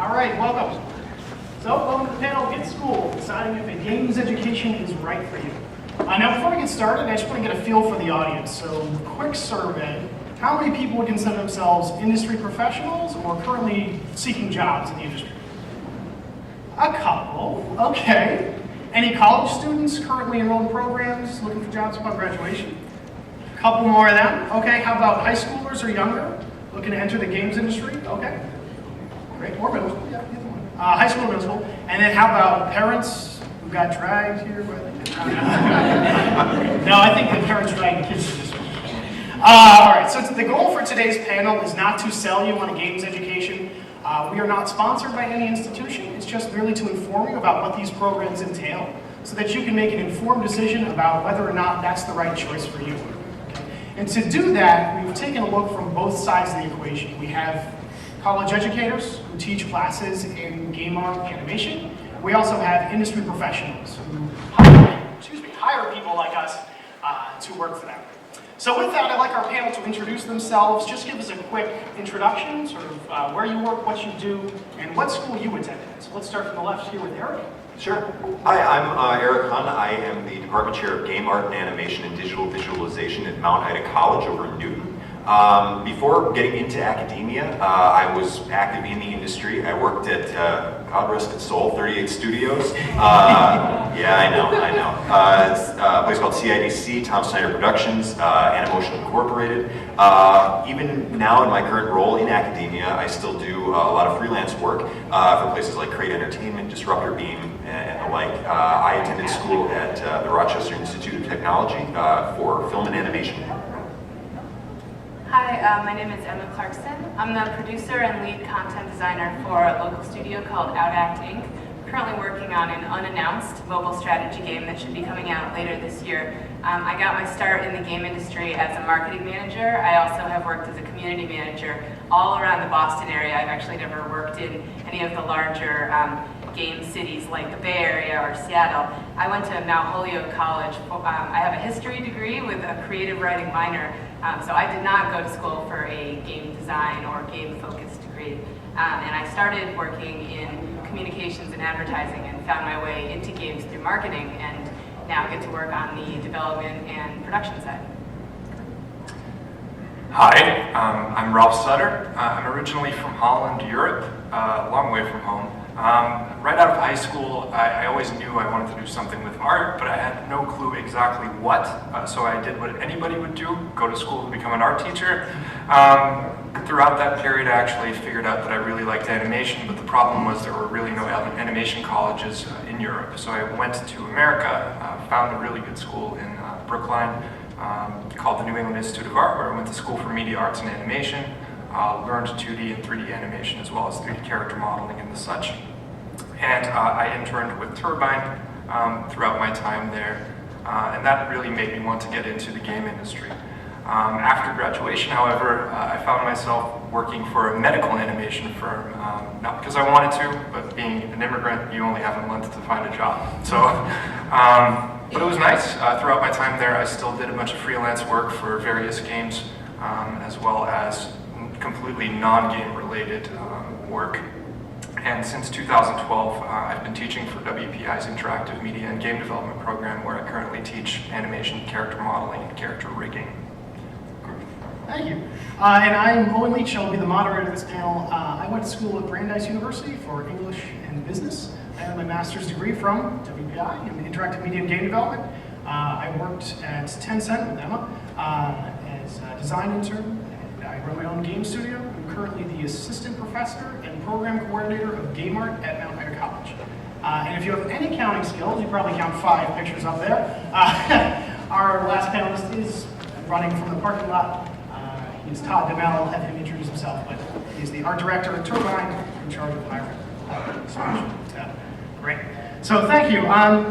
All right, welcome. So, welcome to the panel, Get School, deciding if a games education is right for you. Now, before we get started, I just want to get a feel for the audience. So, quick survey. How many people would consider themselves industry professionals or currently seeking jobs in the industry? A couple, okay. Any college students currently enrolled in programs looking for jobs upon graduation? A couple more of them, okay. How about high schoolers or younger looking to enter the games industry? Okay. Great, or middle school, yeah, either one. High school or middle school. And then how about parents who got dragged here? No, I think the parents dragged the kids to this one. All right, so the goal for today's panel is not to sell you on a games education. We are not sponsored by any institution. It's just merely to inform you about what these programs entail so that you can make an informed decision about whether or not that's the right choice for you. Okay? And to do that, we've taken a look from both sides of the equation. We have college educators who teach classes in game art animation. We also have industry professionals who hire people like us to work for them. So with that, I'd like our panel to introduce themselves. Just give us a quick introduction, sort of where you work, what you do, and what school you attended. So let's start from the left here with Eric. Sure. Hi, I'm Eric Hunn. I am the Department Chair of Game Art and Animation and Digital Visualization at Mount Ida College over in Newton. Before getting into academia, I was active in the industry. I worked at, God rest its soul, 38 Studios. Yeah, I know. It's a place called CIDC, Tom Snyder Productions, Animotion Incorporated. Even now in my current role in academia, I still do a lot of freelance work for places like Crate Entertainment, Disruptor Beam, and the like. I attended school at the Rochester Institute of Technology for film and animation. Hi, my name is Emma Clarkson. I'm the producer and lead content designer for a local studio called Outact, Inc. Currently working on an unannounced mobile strategy game that should be coming out later this year. I got my start in the game industry as a marketing manager. I also have worked as a community manager all around the Boston area. I've actually never worked in any of the larger game cities like the Bay Area or Seattle. I went to Mount Holyoke College. I have a history degree with a creative writing minor. So I did not go to school for a game design or game-focused degree. And I started working in communications and advertising and found my way into games through marketing and now get to work on the development and production side. Hi, I'm Ralph Sutter. I'm originally from Holland, Europe, a long way from home. Right out of high school, I always knew I wanted to do something with art, but I had no clue exactly what, so I did what anybody would do, go to school to become an art teacher. Throughout that period, I actually figured out that I really liked animation, but the problem was there were really no animation colleges in Europe. So I went to America, found a really good school in Brookline called the New England Institute of Art, where I went to school for media arts and animation, learned 2D and 3D animation as well as 3D character modeling and the such. And I interned with Turbine throughout my time there, and that really made me want to get into the game industry. After graduation, however, I found myself working for a medical animation firm, not because I wanted to, but being an immigrant, you only have a month to find a job. So, but it was nice. Throughout my time there, I still did a bunch of freelance work for various games, as well as completely non-game related work. And since 2012, I've been teaching for WPI's Interactive Media and Game Development program, where I currently teach animation, character modeling, and character rigging. Thank you. And I'm Owen Leach. I'll be the moderator of this panel. I went to school at Brandeis University for English and Business. I have my master's degree from WPI in Interactive Media and Game Development. I worked at Tencent with Emma as a design intern. I run my own game studio. I'm currently the assistant professor and program coordinator of game art at Mount Ida College. And if you have any counting skills, you probably count 5 pictures up there. Our last panelist is running from the parking lot. He's Todd, DeMelle. I'll have him introduce himself, but he's the art director at Turbine in charge of hiring. Great. So thank you.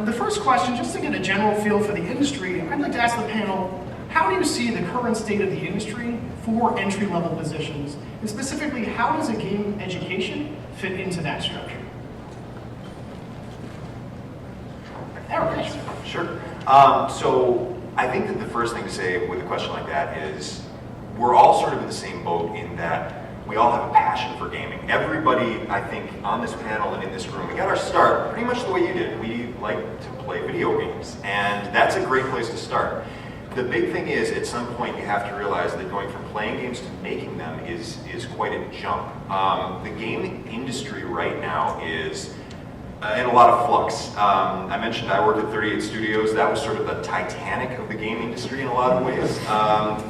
The first question, just to get a general feel for the industry, I'd like to ask the panel, how do you see the current state of the industry for entry-level positions? And specifically, how does a game education fit into that structure? Eric. Sure. So I think that the first thing to say with a question like that is we're all sort of in the same boat in that we all have a passion for gaming. Everybody, I think, on this panel and in this room, we got our start pretty much the way you did. We like to play video games, and that's a great place to start. The big thing is, at some point, you have to realize that going from playing games to making them is quite a jump. The game industry right now is in a lot of flux. I mentioned I worked at 38 Studios. That was sort of the Titanic of the game industry in a lot of ways.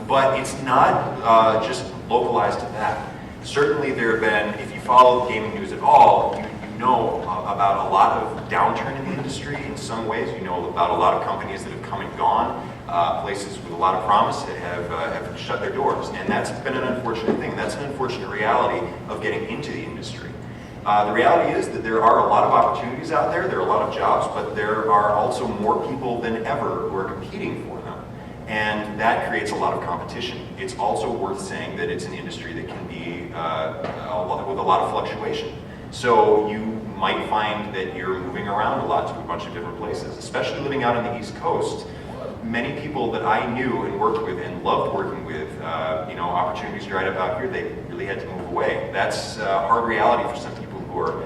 But it's not just localized to that. Certainly there have been, if you follow gaming news at all, you know about a lot of downturn in the industry in some ways. You know about a lot of companies that have come and gone. Places with a lot of promise that have shut their doors. And that's been an unfortunate thing. That's an unfortunate reality of getting into the industry. The reality is that there are a lot of opportunities out there, there are a lot of jobs, but there are also more people than ever who are competing for them. And that creates a lot of competition. It's also worth saying that it's an industry that can be with a lot of fluctuation. So you might find that you're moving around a lot to a bunch of different places, especially living out on the East Coast. Many people that I knew and worked with and loved working with, opportunities dried up out here, they really had to move away. That's a hard reality for some people who are,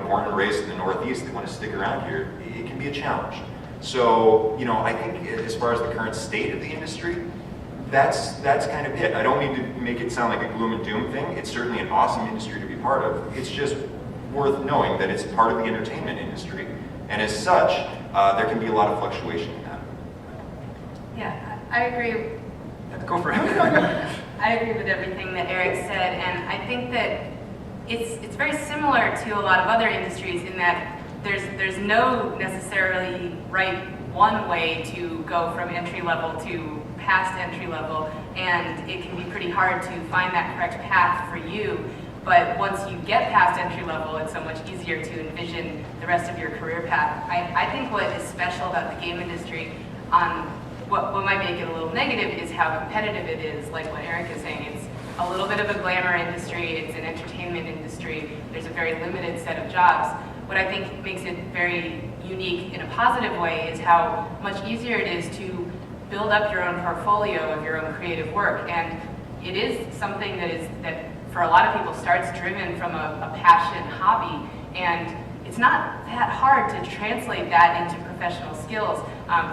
born and raised in the Northeast. They want to stick around here. It can be a challenge. So, I think as far as the current state of the industry, that's kind of it. I don't mean to make it sound like a gloom and doom thing. It's certainly an awesome industry to be part of. It's just worth knowing that it's part of the entertainment industry, and as such, there can be a lot of fluctuation in that. Yeah, I agree. Go for it. I agree with everything that Eric said, and I think that it's very similar to a lot of other industries in that there's no necessarily right one way to go from entry level to past entry level, and it can be pretty hard to find that correct path for you. But once you get past entry level, it's so much easier to envision the rest of your career path. I think what is special about the game industry what might make it a little negative is how competitive it is, like what Eric is saying. It's a little bit of a glamour industry, it's an entertainment industry, there's a very limited set of jobs. What I think makes it very unique in a positive way is how much easier it is to build up your own portfolio of your own creative work. And it is something that for a lot of people starts driven from a passion hobby. And it's not that hard to translate that into professional skills.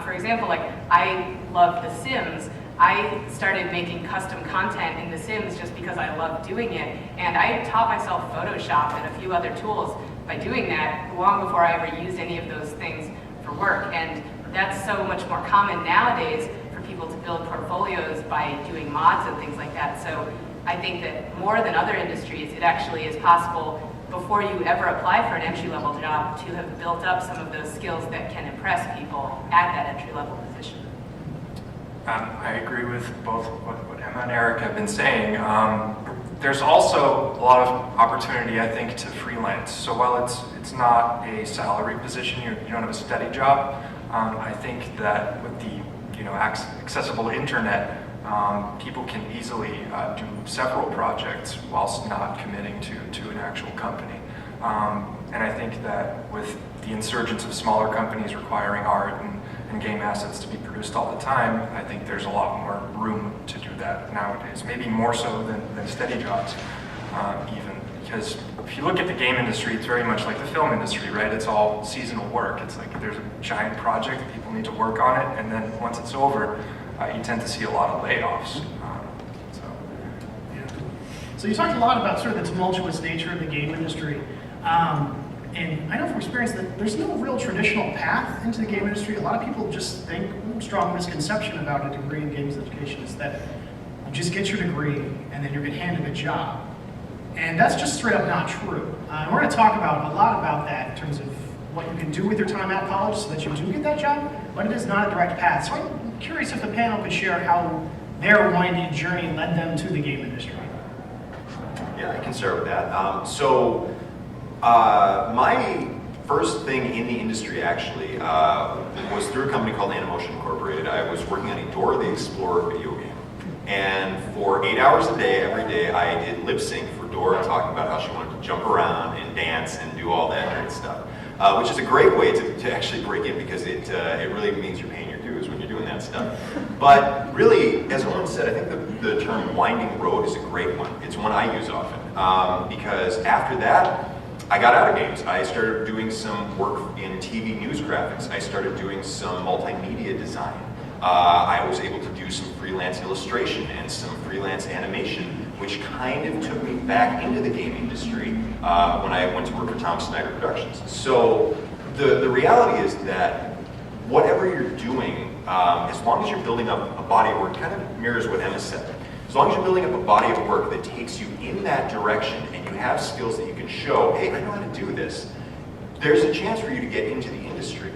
For example, like I love The Sims. I started making custom content in The Sims just because I love doing it. And I taught myself Photoshop and a few other tools by doing that long before I ever used any of those things for work. And that's so much more common nowadays for people to build portfolios by doing mods and things like that. So I think that more than other industries, it actually is possible before you ever apply for an entry-level job to have built up some of those skills that can impress people at that entry-level position. I agree with both what Emma and Eric have been saying. There's also a lot of opportunity, I think, to freelance. So while it's not a salary position, you don't have a steady job, I think that with the accessible internet, people can easily do several projects whilst not committing to an actual company. And I think that with the insurgence of smaller companies requiring art and game assets to be produced all the time, I think there's a lot more room to do that nowadays, maybe more so than steady jobs even. Because if you look at the game industry, it's very much like the film industry, right? It's all seasonal work. It's like there's a giant project, people need to work on it, and then once it's over, you tend to see a lot of layoffs. So you talked a lot about sort of the tumultuous nature of the game industry. And I know from experience that there's no real traditional path into the game industry. A lot of people just think, strong misconception about a degree in games education is that you just get your degree and then you're going to handed a job. And that's just straight up not true. And we're going to talk about a lot about that in terms of what you can do with your time at college so that you do get that job, but it is not a direct path. So I'm curious if the panel could share how their winding journey led them to the game industry. Yeah, I can start with that. My first thing in the industry actually was through a company called Animotion Incorporated. I was working on a Dora the Explorer video game. And for 8 hours a day, every day, I did lip sync for Dora, talking about how she wanted to jump around and dance and do all that great stuff. Which is a great way to actually break in because it really means you're paying your dues. reviews when you're doing that stuff. But really, as Owen said, I think the term winding road is a great one. It's one I use often because after that, I got out of games. I started doing some work in TV news graphics. I started doing some multimedia design. I was able to do some freelance illustration and some freelance animation, which kind of took me back into the game industry when I went to work for Tom Snyder Productions. So the reality is that whatever you're doing, as long as you're building up a body of work, kind of mirrors what Emma said. As long as you're building up a body of work that takes you in that direction and you have skills that you can show, hey, I know how to do this, there's a chance for you to get into the industry.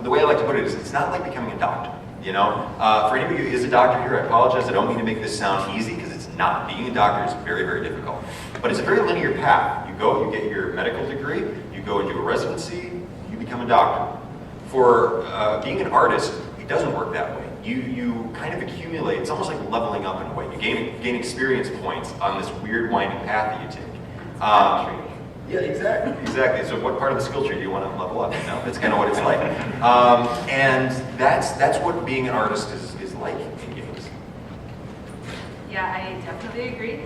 The way I like to put it is it's not like becoming a doctor, you know? For anybody who is a doctor here, I apologize, I don't mean to make this sound easy because it's not. Being a doctor is very, very difficult. But it's a very linear path. You go, you get your medical degree, you go and do a residency, you become a doctor. For being an artist, it doesn't work that way. You kind of accumulate, it's almost like leveling up in a way. You gain experience points on this weird winding path that you take. Yeah, exactly. So what part of the skill tree do you want to level up? You know, that's kind of what it's like. And that's what being an artist is like in games. Yeah, I definitely agree.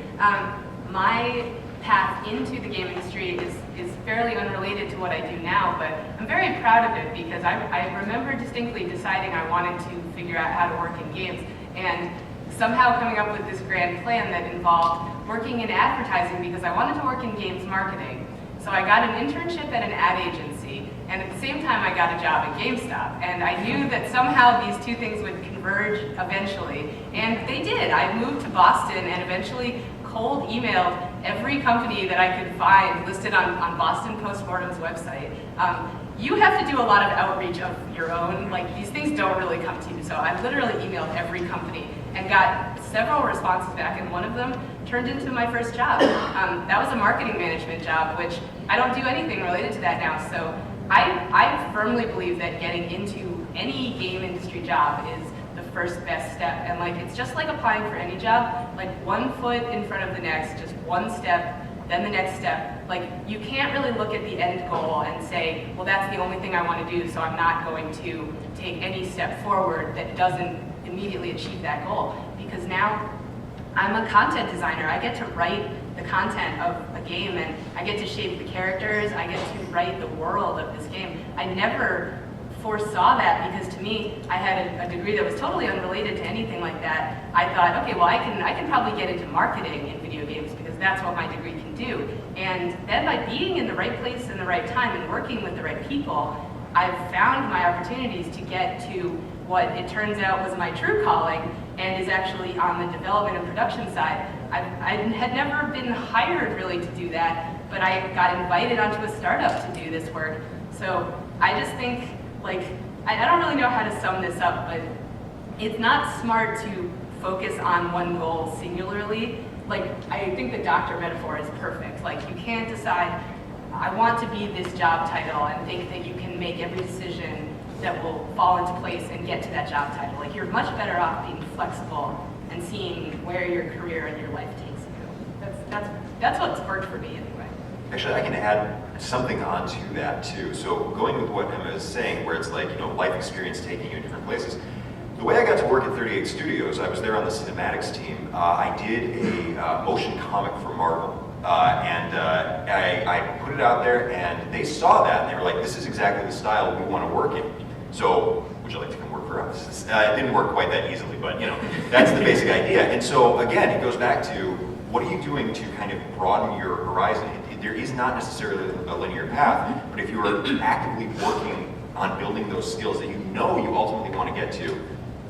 My path into the game industry is fairly unrelated to what I do now, but I'm very proud of it because I remember distinctly deciding I wanted to figure out how to work in games and somehow coming up with this grand plan that involved working in advertising because I wanted to work in games marketing. So I got an internship at an ad agency, and at the same time I got a job at GameStop. And I knew that somehow these two things would converge eventually, and they did. I moved to Boston and eventually cold emailed every company that I could find listed on Boston Postmortem's website. You have to do a lot of outreach of your own. Like, these things don't really come to you. So I literally emailed every company and got several responses back, and one of them turned into my first job. That was a marketing management job, which I don't do anything related to that now. So I firmly believe that getting into any game industry job is the first best step. And like, it's just like applying for any job, like one foot in front of the next, just one step, then the next step. Like, you can't really look at the end goal and say, well, that's the only thing I want to do, so I'm not going to take any step forward that doesn't immediately achieve that goal. Because now I'm a content designer. I get to write the content of a game, and I get to shape the characters. I get to write the world of this game. I never foresaw that because to me, I had a degree that was totally unrelated to anything like that. I thought, okay, well, I can probably get into marketing in video games because that's what my degree can do. And then by being in the right place in the right time and working with the right people, I've found my opportunities to get to what it turns out was my true calling and is actually on the development and production side. I had never been hired really to do that, but I got invited onto a startup to do this work. So I just think, like, I don't really know how to sum this up, but it's not smart to focus on one goal singularly. Like, I think the doctor metaphor is perfect. Like, you can't decide, I want to be this job title and think that you can make every decision that will fall into place and get to that job title. Like, you're much better off being flexible and seeing where your career and your life takes you. That's what's worked for me anyway. Actually, I can add something onto that too. So going with what Emma is saying, where it's like, you know, life experience taking you in different places. The way I got to work at 38 Studios, I was there on the cinematics team. I did a motion comic for Marvel. I put it out there, and they saw that, and they were like, this is exactly the style we want to work in. So, would you like to come work for us? It didn't work quite that easily, but you know, that's the basic idea. And so, again, it goes back to, what are you doing to kind of broaden your horizon? There is not necessarily a linear path, but if you are actively working on building those skills that you know you ultimately want to get to,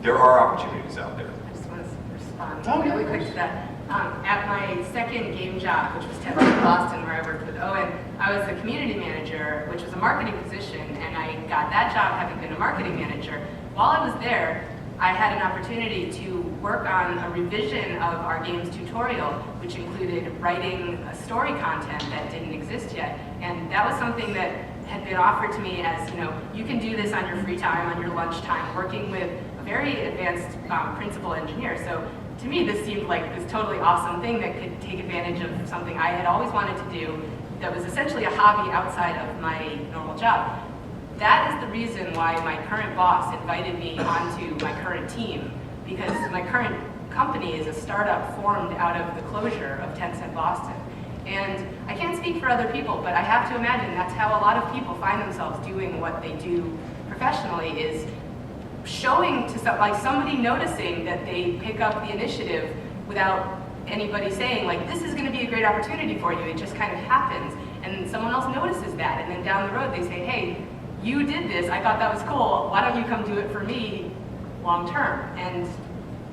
there are opportunities out there. I just want to respond really quick to that. At my second game job, which was Temple in Boston, where I worked with Owen, I was the community manager, which was a marketing position, and I got that job having been a marketing manager. While I was there, I had an opportunity to work on a revision of our game's tutorial, which included writing a story content that didn't exist yet. And that was something that had been offered to me as, you know, you can do this on your free time, on your lunch time, working with a very advanced principal engineer. So to me, this seemed like this totally awesome thing that could take advantage of something I had always wanted to do that was essentially a hobby outside of my normal job. that is the reason why my current boss invited me onto my current team, because my current company is a startup formed out of the closure of 10 Cent Boston. And I can't speak for other people, but I have to imagine that's how a lot of people find themselves doing what they do professionally, is showing to somebody noticing that they pick up the initiative without anybody saying, like, this is going to be a great opportunity for you. It just kind of happens. And someone else notices that, and then down the road they say, hey, you did this, I thought that was cool, why don't you come do it for me long term? And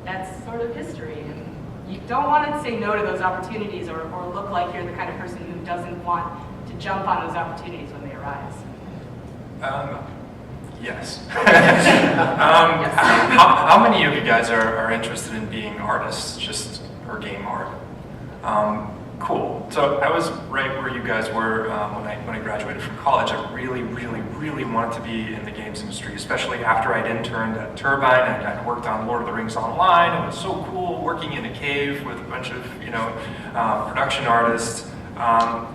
that's sort of history. And you don't want to say no to those opportunities, or look like you're the kind of person who doesn't want to jump on those opportunities when they arise. Yes. Yes. How many of you guys are interested in being artists, or game art? Cool. So I was right where you guys were when I graduated from college. I really, really, really wanted to be in the games industry, especially after I'd interned at Turbine and I'd worked on Lord of the Rings Online. It was so cool working in a cave with a bunch of production artists.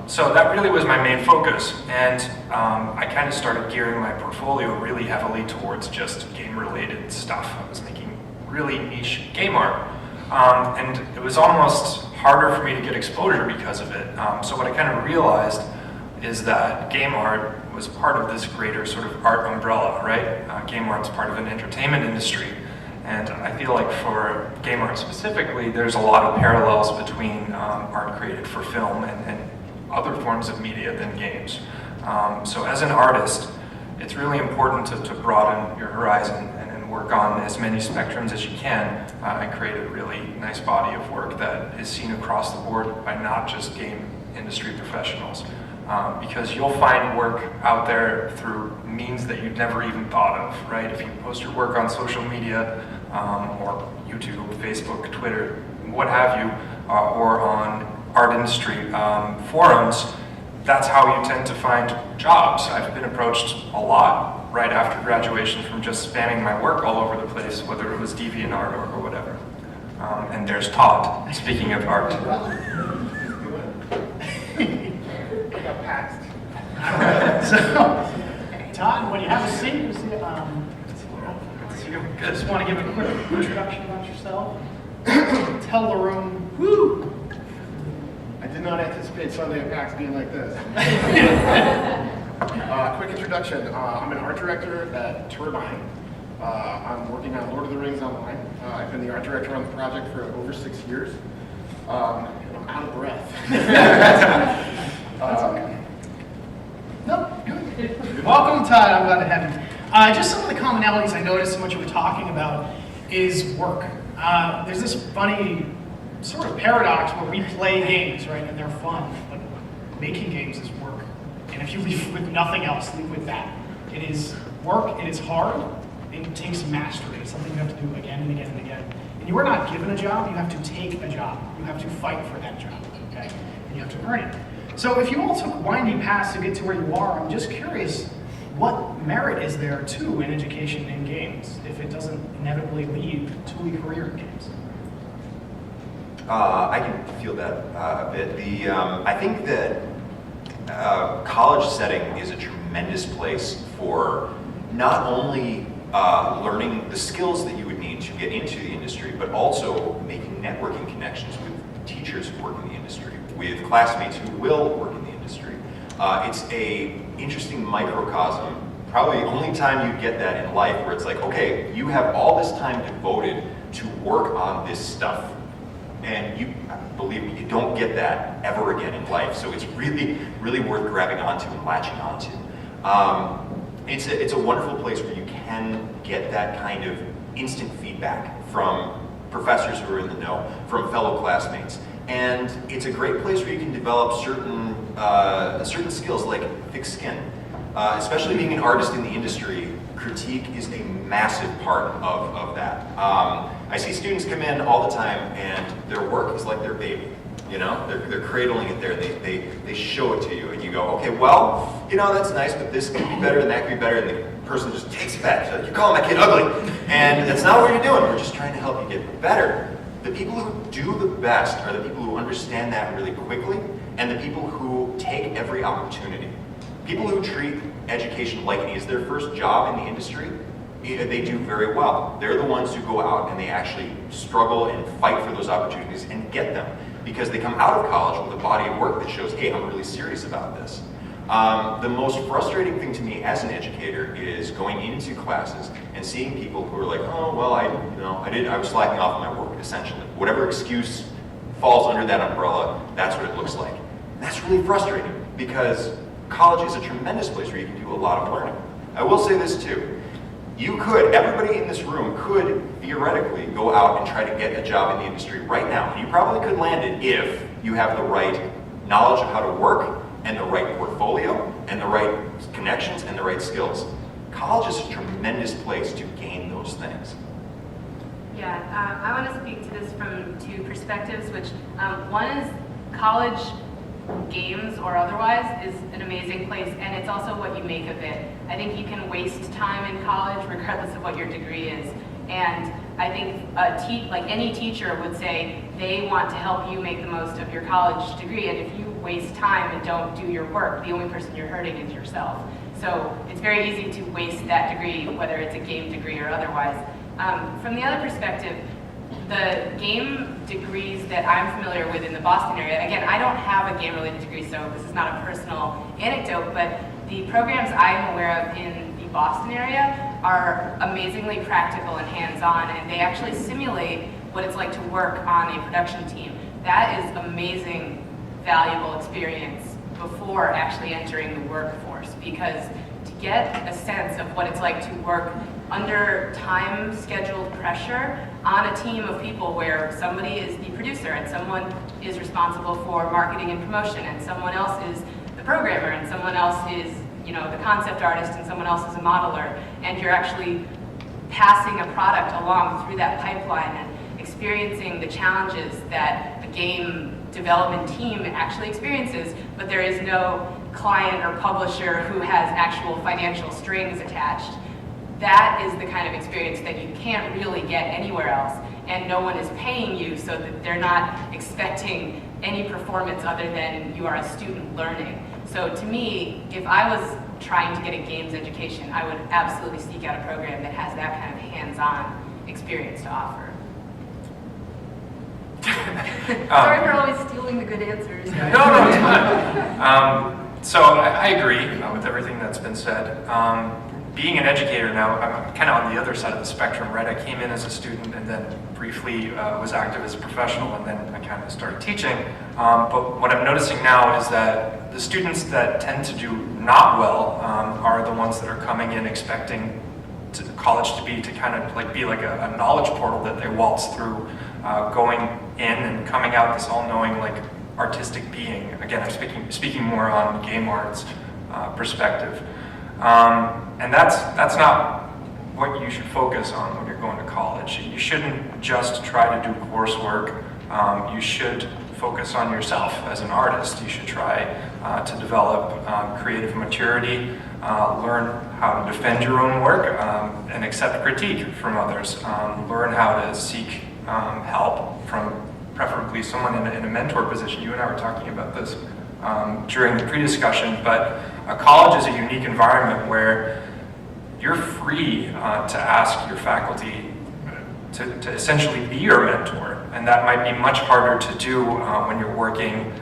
So that really was my main focus, and I kind of started gearing my portfolio really heavily towards just game-related stuff. I was making really niche game art, and it was almost harder for me to get exposure because of it. So what I kind of realized is that game art was part of this greater sort of art umbrella, right? Game art's part of an entertainment industry, and I feel like for game art specifically, there's a lot of parallels between art created for film and other forms of media than games. So as an artist, it's really important to broaden your horizon and work on as many spectrums as you can and create a really nice body of work that is seen across the board by not just game industry professionals. Because you'll find work out there through means that you'd never even thought of, right? If you post your work on social media, or YouTube, Facebook, Twitter, what have you, or on art industry forums, that's how you tend to find jobs. I've been approached a lot right after graduation from just spamming my work all over the place, whether it was DeviantArt or whatever. And there's Todd, speaking of art. PAX. All right, so, Todd, when you have a seat, I just want to give a quick introduction about yourself. Tell the room, woo! I did not anticipate Sunday at PAX being like this. Quick introduction. I'm an art director at Turbine. I'm working on Lord of the Rings Online. I've been the art director on the project for over 6 years. And I'm out of breath. No, good. Welcome, Todd. I'm glad to have you. Just some of the commonalities I noticed in what you were talking about is work. There's this funny sort of paradox where we play games, right, and they're fun, but making games is work. And if you leave with nothing else, leave with that. It is work, it is hard, it takes mastery. It's something you have to do again and again and again. And you are not given a job, you have to take a job. You have to fight for that job, okay? And you have to earn it. So if you all took winding paths to get to where you are, I'm just curious, what merit is there to an education in games if it doesn't inevitably lead to a career in games? I can feel that a bit. I think that college setting is a tremendous place for not only learning the skills that you would need to get into the industry, but also making networking connections with teachers who work in the industry, with classmates who will work in the industry. It's a interesting microcosm, probably the only time you get that in life, where it's like, okay, you have all this time devoted to work on this stuff. And you, believe me, you don't get that ever again in life. So it's really, really worth grabbing onto and latching onto. It's a wonderful place where you can get that kind of instant feedback from professors who are in the know, from fellow classmates. And it's a great place where you can develop certain skills like thick skin. Especially being an artist in the industry, critique is a massive part of that. I see students come in all the time and their work is like their baby. You know, they're cradling it there, and they show it to you, and you go, okay, well, you know, that's nice, but this could be better, and that could be better, and the person just takes it back. So you're calling my kid ugly, and that's not what you're doing. We're just trying to help you get better. The people who do the best are the people who understand that really quickly, and the people who take every opportunity. People who treat education like it is their first job in the industry, they do very well. They're the ones who go out and they actually struggle and fight for those opportunities and get them, because they come out of college with a body of work that shows, hey, I'm really serious about this. The most frustrating thing to me as an educator is going into classes and seeing people who are like, oh, well, I was slacking off on my work, essentially. Whatever excuse falls under that umbrella, that's what it looks like. And that's really frustrating, because college is a tremendous place where you can do a lot of learning. I will say this too. Everybody in this room could theoretically go out and try to get a job in the industry right now. And you probably could land it if you have the right knowledge of how to work, and the right portfolio, and the right connections, and the right skills. College is a tremendous place to gain those things. Yeah, I want to speak to this from two perspectives, which one is college games or otherwise is an amazing place, and it's also what you make of it. I think you can waste time in college regardless of what your degree is. And I think any teacher would say they want to help you make the most of your college degree, and if you waste time and don't do your work, the only person you're hurting is yourself. So it's very easy to waste that degree, whether it's a game degree or otherwise. From the other perspective, the game degrees that I'm familiar with in the Boston area, again, I don't have a game-related degree, so this is not a personal anecdote, but the programs I'm aware of in the Boston area are amazingly practical and hands-on, and they actually simulate what it's like to work on a production team. That is amazing, valuable experience before actually entering the workforce, because to get a sense of what it's like to work under time-scheduled pressure on a team of people where somebody is the producer and someone is responsible for marketing and promotion and someone else is the programmer and someone else is the concept artist and someone else is a modeler, and you're actually passing a product along through that pipeline and experiencing the challenges that a game development team actually experiences, but there is no client or publisher who has actual financial strings attached. That is the kind of experience that you can't really get anywhere else, and no one is paying you, so that they're not expecting any performance other than you are a student learning. So to me, if I was trying to get a games education, I would absolutely seek out a program that has that kind of hands-on experience to offer. Sorry for always stealing the good answers. No, it's fine. So I agree with everything that's been said. Being an educator now, I'm kind of on the other side of the spectrum, right? I came in as a student and then briefly was active as a professional, and then I kind of started teaching. But what I'm noticing now is that the students that tend to do not well are the ones that are coming in expecting college to be like a knowledge portal that they waltz through, going in and coming out this all-knowing like artistic being. Again, I'm speaking more on game arts perspective. And that's not what you should focus on when you're going to college. You shouldn't just try to do coursework. You should focus on yourself as an artist. You should try to develop creative maturity, learn how to defend your own work, and accept critique from others. Learn how to seek help from preferably someone in a mentor position. You and I were talking about this during the pre-discussion, but college is a unique environment where you're free to ask your faculty to essentially be your mentor, and that might be much harder to do when you're working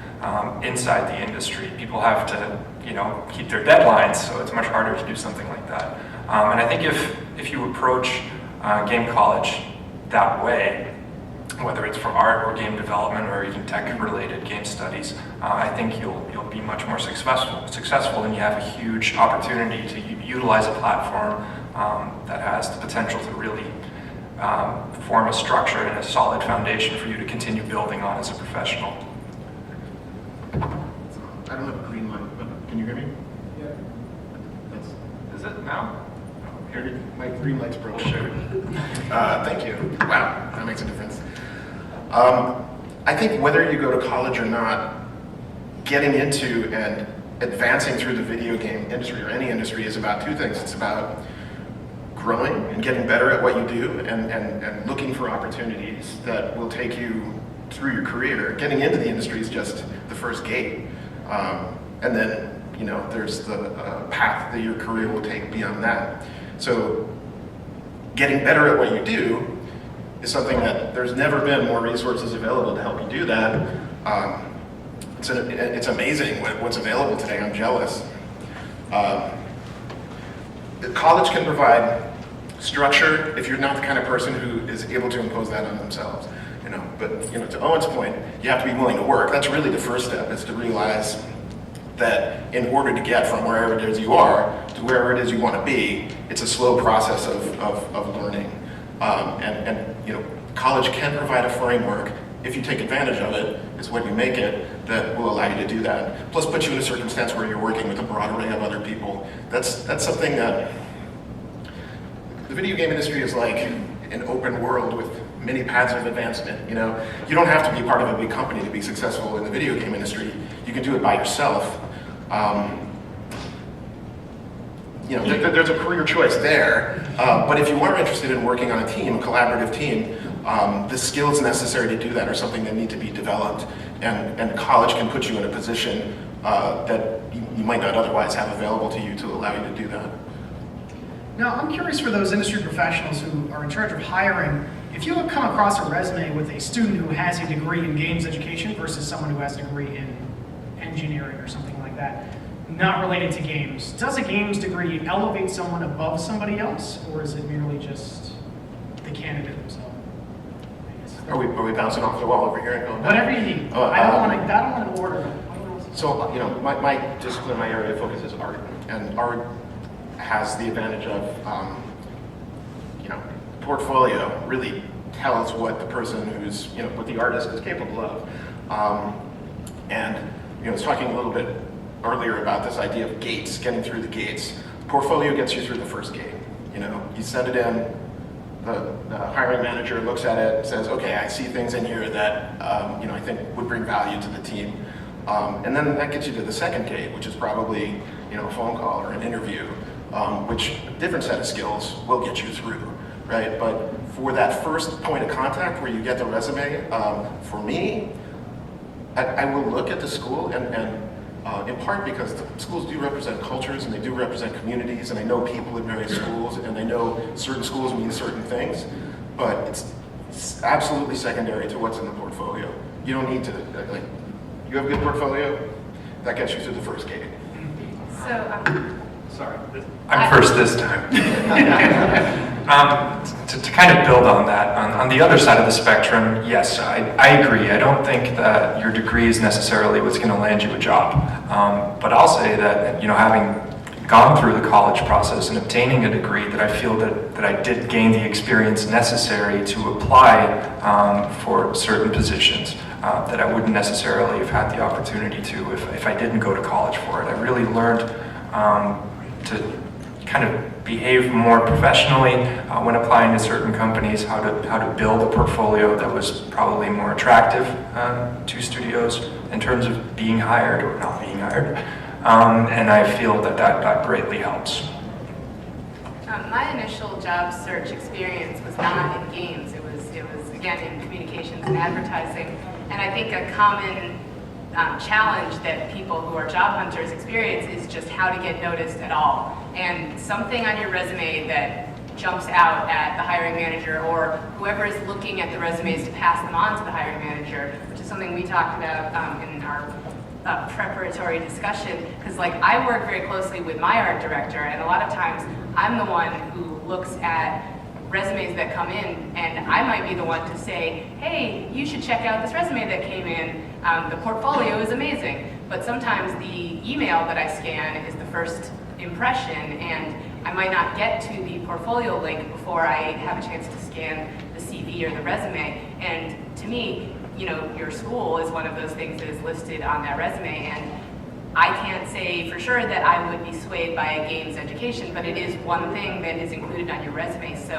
inside the industry. People have to, keep their deadlines, so it's much harder to do something like that. And I think if you approach game college that way, whether it's for art or game development or even tech-related game studies, I think you'll be much more successful, and you have a huge opportunity to utilize a platform that has the potential to really form a structure and a solid foundation for you to continue building on as a professional. I don't have a green light, but can you hear me? Yeah. Is it now? My green light's broken. Sure. Thank you. Wow, that makes a difference. I think whether you go to college or not, getting into and advancing through the video game industry or any industry is about two things. It's about growing and getting better at what you do and looking for opportunities that will take you through your career. Getting into the industry is just the first gate. And then there's the path that your career will take beyond that. So getting better at what you do is something that there's never been more resources available to help you do that. It's amazing what's available today. I'm jealous. College can provide structure if you're not the kind of person who is able to impose that on themselves. But to Owen's point, you have to be willing to work. That's really the first step, is to realize that in order to get from wherever it is you are to wherever it is you want to be, it's a slow process of learning. College can provide a framework, if you take advantage of it, is what you make it, that will allow you to do that. Plus put you in a circumstance where you're working with a broad array of other people. That's something that the video game industry is like an open world with many paths of advancement. You don't have to be part of a big company to be successful in the video game industry. You can do it by yourself. There's a career choice there. But if you are interested in working on a team, a collaborative team, the skills necessary to do that are something that need to be developed. And college can put you in a position that you might not otherwise have available to you to allow you to do that. Now, I'm curious for those industry professionals who are in charge of hiring, if you have come across a resume with a student who has a degree in games education versus someone who has a degree in engineering or something like that, not related to games, does a games degree elevate someone above somebody else, or is it merely just the candidate themselves? Are we bouncing off the wall over here and going down? Whatever you need. I don't want to order. So, my discipline, my area of focus is art, and art has the advantage of, portfolio really tells what the person who's, what the artist is capable of. I was talking a little bit earlier about this idea of gates, getting through the gates. Portfolio gets you through the first gate. You send it in, the hiring manager looks at it and says, okay, I see things in here that, I think would bring value to the team. And then that gets you to the second gate, which is probably, a phone call or an interview, which a different set of skills will get you through, right? But for that first point of contact where you get the resume, for me, I will look at the school and in part because the schools do represent cultures and they do represent communities, and I know people in various schools, and I know certain schools mean certain things, but it's absolutely secondary to what's in the portfolio. You don't need to, you have a good portfolio, that gets you through the first gate. So, sorry, I'm first this time. To kind of build on that, on the other side of the spectrum, yes, I agree. I don't think that your degree is necessarily what's going to land you a job. But I'll say that, having gone through the college process and obtaining a degree, that I feel that I did gain the experience necessary to apply for certain positions that I wouldn't necessarily have had the opportunity to if I didn't go to college for it. I really learned to kind of behave more professionally when applying to certain companies, how to build a portfolio that was probably more attractive to studios in terms of being hired or not being hired. And I feel that greatly helps. My initial job search experience was not in games. It was again in communications and advertising. And I think a common challenge that people who are job hunters experience is just how to get noticed at all. And something on your resume that jumps out at the hiring manager or whoever is looking at the resumes to pass them on to the hiring manager, which is something we talked about in our preparatory discussion, because I work very closely with my art director, and a lot of times I'm the one who looks at resumes that come in, and I might be the one to say, hey, you should check out this resume that came in. The portfolio is amazing. But sometimes the email that I scan is the first impression, and I might not get to the portfolio link before I have a chance to scan the CV or the resume. And to me, your school is one of those things that is listed on that resume, and I can't say for sure that I would be swayed by a games education, but it is one thing that is included on your resume. So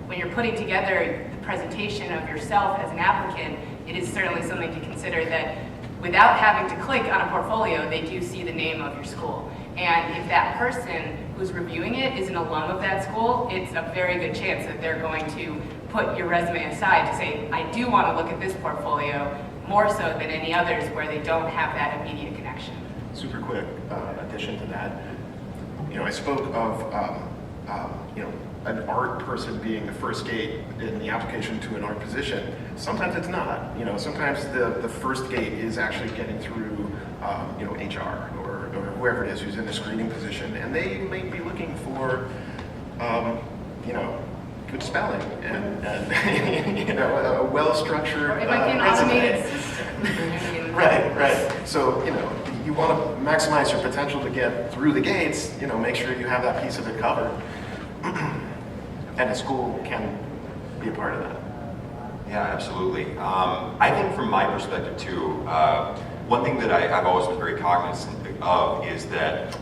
when you're putting together the presentation of yourself as an applicant, it is certainly something to consider that without having to click on a portfolio, they do see the name of your school. And if that person who's reviewing it is an alum of that school, it's a very good chance that they're going to put your resume aside to say, I do want to look at this portfolio more so than any others where they don't have that immediate connection. Super quick, addition to that, I spoke of an art person being the first gate in the application to an art position. Sometimes it's not. Sometimes the first gate is actually getting through HR or whoever it is who's in the screening position, and they may be looking for good spelling and a well-structured It might be an resume. automated system. Right. So, you want to maximize your potential to get through the gates, make sure you have that piece of it covered. And a school can be a part of that. Yeah, absolutely. I think from my perspective too, one thing that I've always been very cognizant of is that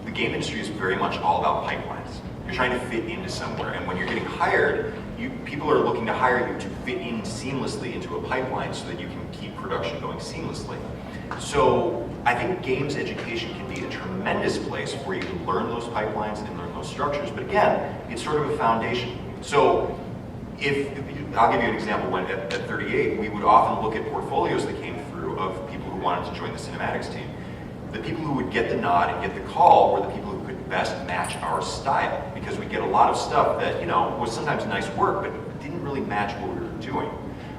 the game industry is very much all about pipelines. You're trying to fit into somewhere, and when you're getting hired, people are looking to hire you to fit in seamlessly into a pipeline so that you can keep production going seamlessly. So I think games education can be a tremendous place for you to learn those pipelines and learn those structures, but again, it's sort of a foundation. So I'll give you an example. When at 38, we would often look at portfolios that came through of people who wanted to join the cinematics team. The people who would get the nod and get the call were the people who could best match our style, because we get a lot of stuff that was sometimes nice work, but didn't really match what we were doing.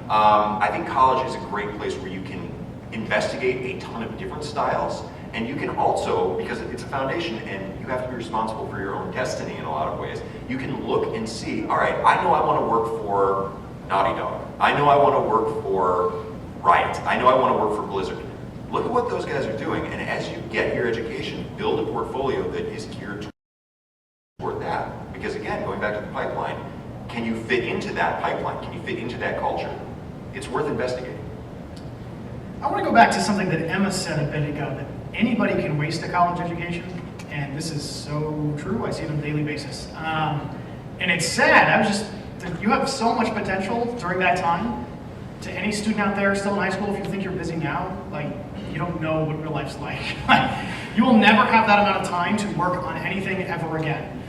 I think college is a great place where you can investigate a ton of different styles, and you can also, because it's a foundation and you have to be responsible for your own destiny in a lot of ways, you can look and see, all right, I know I want to work for Naughty Dog. I know I want to work for Riot. I know I want to work for Blizzard. Look at what those guys are doing, and as you get your education, build a portfolio that is geared toward that. Because again, going back to the pipeline, can you fit into that pipeline? Can you fit into that culture? It's worth investigating. I want to go back to something that Emma said a bit ago, that anybody can waste a college education, and this is so true. I see it on a daily basis. And it's sad. You have so much potential during that time. To any student out there still in high school, if you think you're busy now, you don't know what real life's like. You will never have that amount of time to work on anything ever again.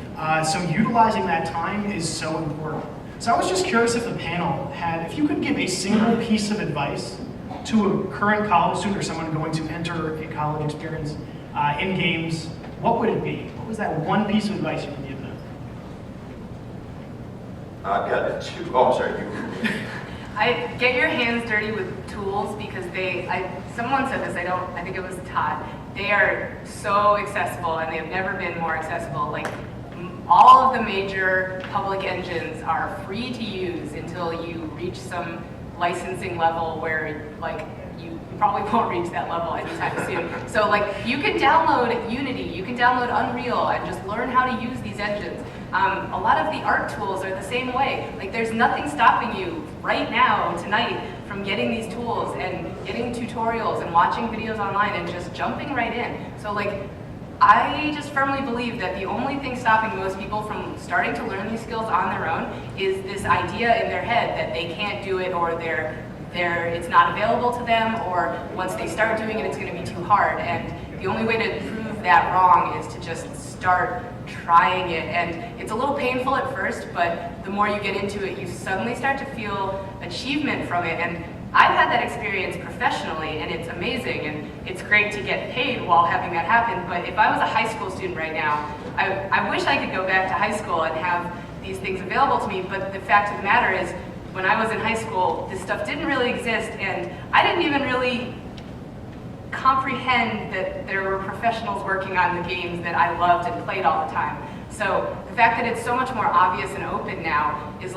So utilizing that time is so important. So I was just curious if the panel if you could give a single piece of advice to a current college student or someone going to enter a college experience in games, what would it be? What was that one piece of advice you would give them? I've got two. Oh, I'm sorry. Get your hands dirty with tools, because someone said this, I think it was Todd, they are so accessible and they've never been more accessible. All of the major public engines are free to use until you reach some licensing level where you probably won't reach that level anytime soon. So you can download Unity, you can download Unreal and just learn how to use these engines. A lot of the art tools are the same way. There's nothing stopping you right now, tonight, from getting these tools and getting tutorials and watching videos online and just jumping right in. So I just firmly believe that the only thing stopping most people from starting to learn these skills on their own is this idea in their head that they can't do it, or it's not available to them, or once they start doing it, it's going to be too hard. And the only way to prove that wrong is to just start trying it. And it's a little painful at first, but the more you get into it, you suddenly start to feel achievement from it. And I've had that experience professionally, and it's amazing, and it's great to get paid while having that happen. But if I was a high school student right now, I wish I could go back to high school and have these things available to me, but the fact of the matter is, when I was in high school, this stuff didn't really exist, and I didn't even really comprehend that there were professionals working on the games that I loved and played all the time. So the fact that it's so much more obvious and open now is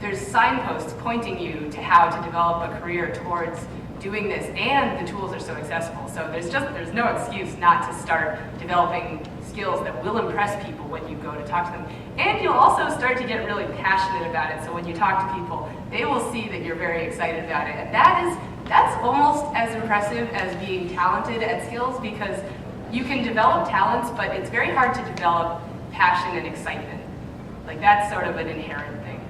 there's signposts pointing you to how to develop a career towards doing this, and the tools are so accessible. So there's no excuse not to start developing skills that will impress people when you go to talk to them. And you'll also start to get really passionate about it. So when you talk to people, they will see that you're very excited about it. And that's almost as impressive as being talented at skills, because you can develop talents, but it's very hard to develop passion and excitement. That's sort of an inherent thing.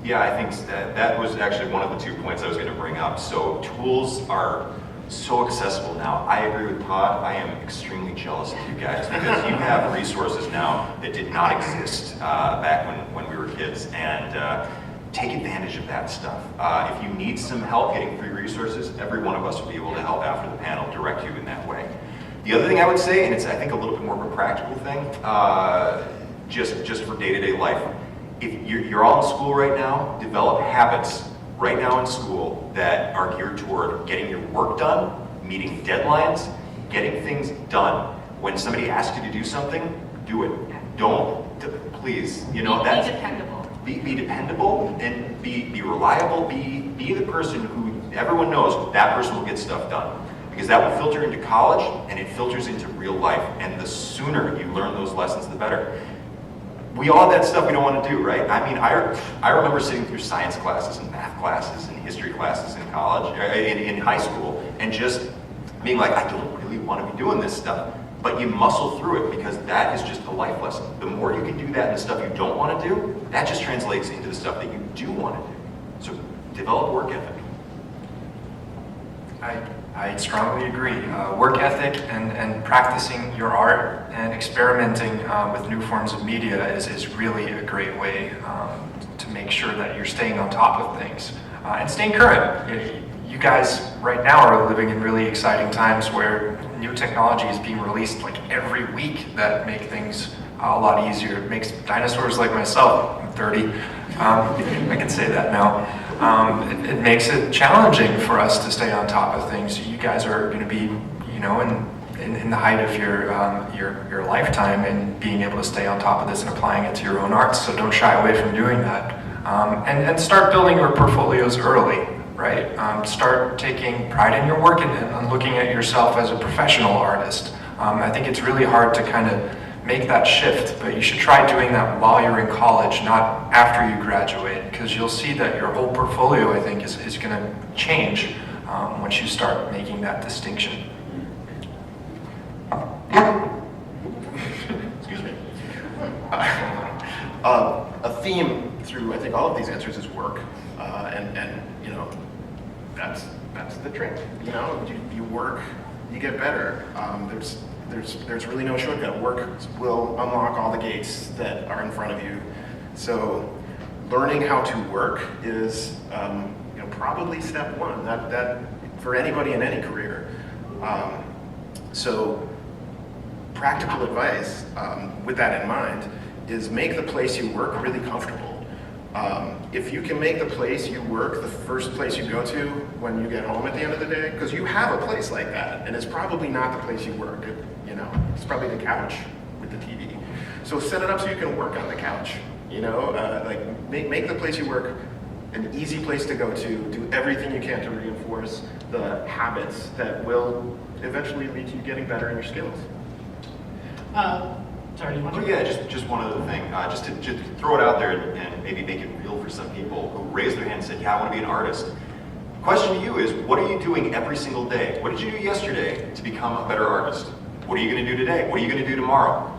Yeah, I think that was actually one of the 2 points I was going to bring up. So tools are so accessible now. I agree with Todd. I am extremely jealous of you guys, because you have resources now that did not exist back when we were kids. And take advantage of that stuff. If you need some help getting free resources, every one of us will be able to help after the panel, direct you in that way. The other thing I would say, and it's I think a little bit more of a practical thing, just for day-to-day life. If you're all in school right now, develop habits right now in school that are geared toward getting your work done, meeting deadlines, getting things done. When somebody asks you to do something, do it. Don't, please, you know, Be dependable. Be dependable and be reliable. Be the person who everyone knows that person will get stuff done. Because that will filter into college and it filters into real life. And the sooner you learn those lessons, the better. We all have that stuff we don't want to do, right? I mean, I remember sitting through science classes and math classes and history classes in college, in high school, and just being like, I don't really want to be doing this stuff. But you muscle through it because that is just a life lesson. The more you can do that and the stuff you don't want to do, that just translates into the stuff that you do want to do. So develop work ethic. I strongly agree. Work ethic and practicing your art and experimenting with new forms of media is really a great way to make sure that you're staying on top of things and staying current. You guys right now are living in really exciting times where new technology is being released like every week that make things a lot easier. It makes dinosaurs like myself, I'm 30, I can say that now. It makes it challenging for us to stay on top of things. You guys are going to be, you know, in the height of your lifetime and being able to stay on top of this and applying it to your own arts. So don't shy away from doing that, and start building your portfolios early. Right? Start taking pride in your work and looking at yourself as a professional artist. I think it's really hard to kind of make that shift, but you should try doing that while you're in college, not after you graduate, because you'll see that your whole portfolio, I think, is going to change once you start making that distinction. Excuse me. A theme through, I think, all of these answers is work, and you know, that's the trick. You know, you work, you get better. There's really no shortcut. Work will unlock all the gates that are in front of you. So, learning how to work is, you know, probably step one. That for anybody in any career. So, practical advice with that in mind is make the place you work really comfortable. If you can make the place you work the first place you go to when you get home at the end of the day, because you have a place like that, and it's probably not the place you work. You know, it's probably the couch with the TV. So set it up so you can work on the couch. You know, like make the place you work an easy place to go to. Do everything you can to reinforce the habits that will eventually lead to you getting better in your skills. Sorry, do you want to? Oh yeah, just one other thing, just to throw it out there and maybe make it real for some people who raised their hand and said, yeah, I want to be an artist. Question to you is, what are you doing every single day? What did you do yesterday to become a better artist? What are you going to do today? What are you going to do tomorrow?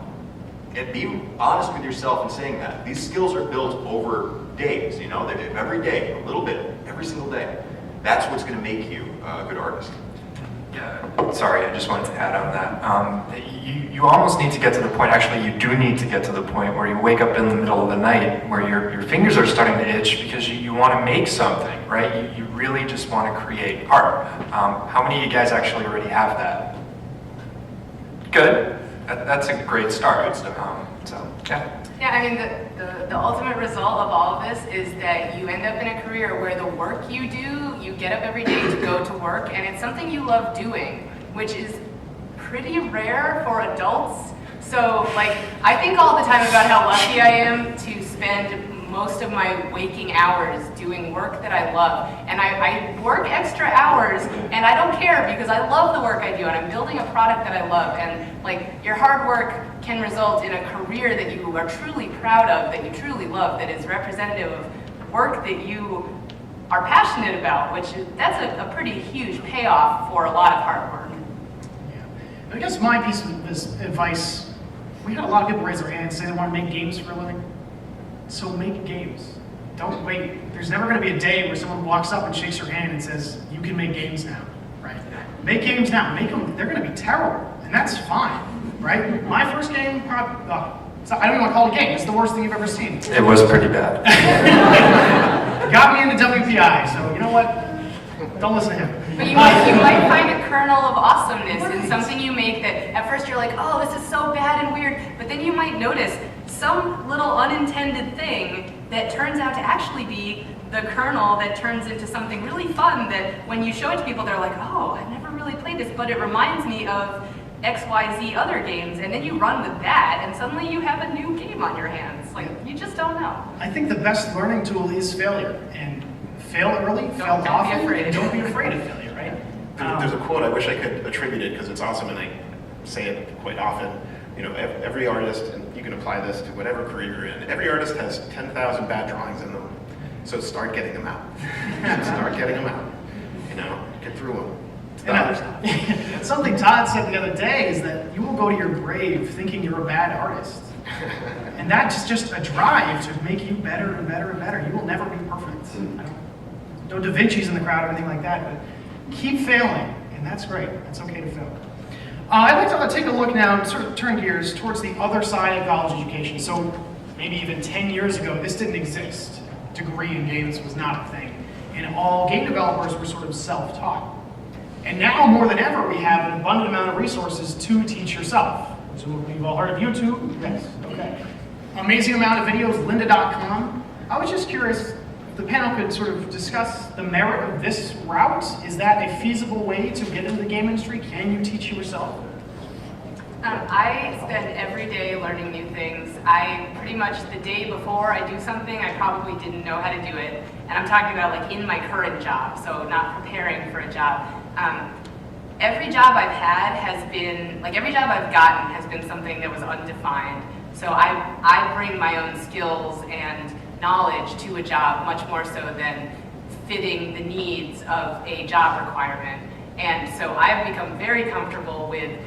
And be honest with yourself in saying that. These skills are built over days, you know, every day, a little bit, every single day. That's what's going to make you a good artist. Yeah, sorry, I just wanted to add on that. You almost need to get to the point, actually you do need to get to the point where you wake up in the middle of the night where your fingers are starting to itch because you want to make something, right? You really just want to create art. How many of you guys actually already have that? Good. That's a great start. So, yeah. Yeah, I mean, the ultimate result of all of this is that you end up in a career where the work you do, you get up every day to go to work, and it's something you love doing, which is pretty rare for adults. So, like, I think all the time about how lucky I am to spend most of my waking hours doing work that I love. And I work extra hours, and I don't care because I love the work I do, and I'm building a product that I love. And like, your hard work can result in a career that you are truly proud of, that you truly love, that is representative of work that you are passionate about, that's a pretty huge payoff for a lot of hard work. Yeah. I guess my piece of this advice, we had a lot of people raise their hands and say they want to make games for a living. So make games. Don't wait. There's never going to be a day where someone walks up and shakes your hand and says, you can make games now, right? Make games now. Make them. They're going to be terrible, and that's fine, right? My first game, I don't even want to call it a game. It's the worst thing you've ever seen. It was pretty bad. Got me into WPI, so you know what? Don't listen to him. But you might find a kernel of awesomeness in something you make that at first you're like, oh, this is so bad and weird, but then you might notice some little unintended thing that turns out to actually be the kernel that turns into something really fun that when you show it to people, they're like, oh, I've never really played this, but it reminds me of XYZ other games, and then you run with that, and suddenly you have a new game on your hands. Like, you just don't know. I think the best learning tool is failure, and fail early, fail Don't be often, afraid. and don't be afraid of failure, right? There's a quote I wish I could attribute it because it's awesome and I say it quite often. You know, every artist, and you can apply this to whatever career you're in, every artist has 10,000 bad drawings in them. So start getting them out. Start getting them out. You know, get through them. And something Todd said the other day is that you will go to your grave thinking you're a bad artist. And that's just a drive to make you better and better and better. You will never be perfect. No Da Vinci's in the crowd or anything like that, but keep failing, and that's great. It's okay to fail. I'd like to take a look now and sort of turn gears towards the other side of college education. So maybe even 10 years ago, this didn't exist. Degree in games was not a thing. And all game developers were sort of self-taught. And now, more than ever, we have an abundant amount of resources to teach yourself. Presumably you've all heard of YouTube? Yes, okay. Amazing amount of videos, lynda.com. I was just curious if the panel could sort of discuss the merit of this route. Is that a feasible way to get into the game industry? Can you teach yourself? I spend every day learning new things. I pretty much, the day before I do something, I probably didn't know how to do it. And I'm talking about like in my current job, so not preparing for a job. Every job I've had has been, like every job I've gotten has been something that was undefined. So I bring my own skills and knowledge to a job much more so than fitting the needs of a job requirement. And so I've become very comfortable with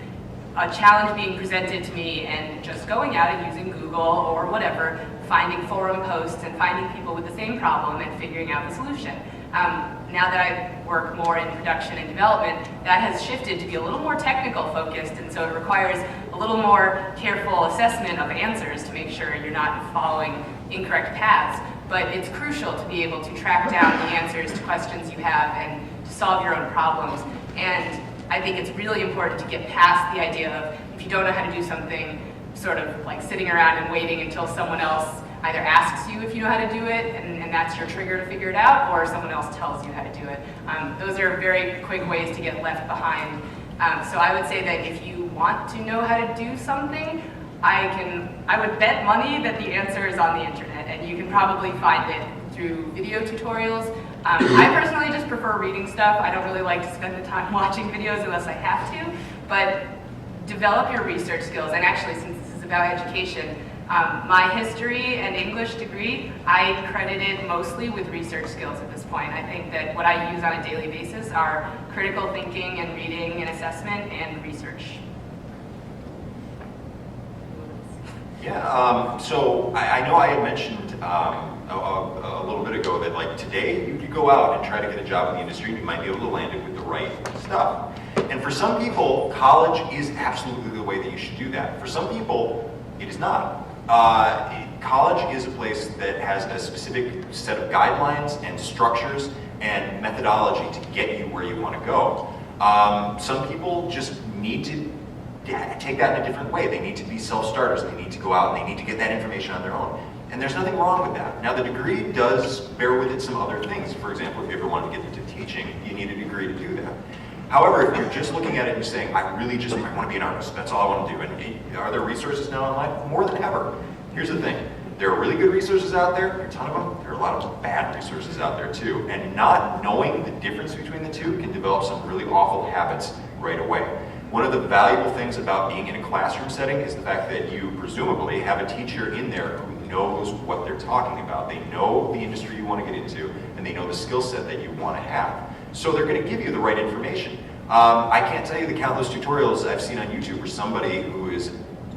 a challenge being presented to me and just going out and using Google or whatever, finding forum posts and finding people with the same problem and figuring out the solution. Now that I work more in production and development, that has shifted to be a little more technical focused, and so it requires a little more careful assessment of answers to make sure you're not following incorrect paths. But it's crucial to be able to track down the answers to questions you have and to solve your own problems. And I think it's really important to get past the idea of if you don't know how to do something, sort of like sitting around and waiting until someone else either asks you if you know how to do it, and that's your trigger to figure it out, or someone else tells you how to do it. Those are very quick ways to get left behind. So I would say that if you want to know how to do something, I would bet money that the answer is on the internet, and you can probably find it through video tutorials. I personally just prefer reading stuff. I don't really like to spend the time watching videos unless I have to, but develop your research skills. And actually, since this is about education, my history and English degree, I credited mostly with research skills at this point. I think that what I use on a daily basis are critical thinking and reading and assessment and research. Yeah, so I know I had mentioned a little bit ago that like today you could go out and try to get a job in the industry and you might be able to land it with the right stuff. And for some people, college is absolutely the way that you should do that. For some people, it is not. College is a place that has a specific set of guidelines and structures and methodology to get you where you want to go. Some people just need to take that in a different way. They need to be self-starters. They need to go out and they need to get that information on their own. And there's nothing wrong with that. Now the degree does bear with it some other things. For example, if you ever wanted to get into teaching, you need a degree to do that. However, if you're just looking at it and you're saying, I want to be an artist, that's all I want to do. And are there resources now online? More than ever. Here's the thing. There are really good resources out there, a ton of them. There are a lot of bad resources out there too. And not knowing the difference between the two can develop some really awful habits right away. One of the valuable things about being in a classroom setting is the fact that you presumably have a teacher in there who knows what they're talking about. They know the industry you want to get into, and they know the skill set that you want to have. So they're going to give you the right information. I can't tell you the countless tutorials I've seen on YouTube where somebody who is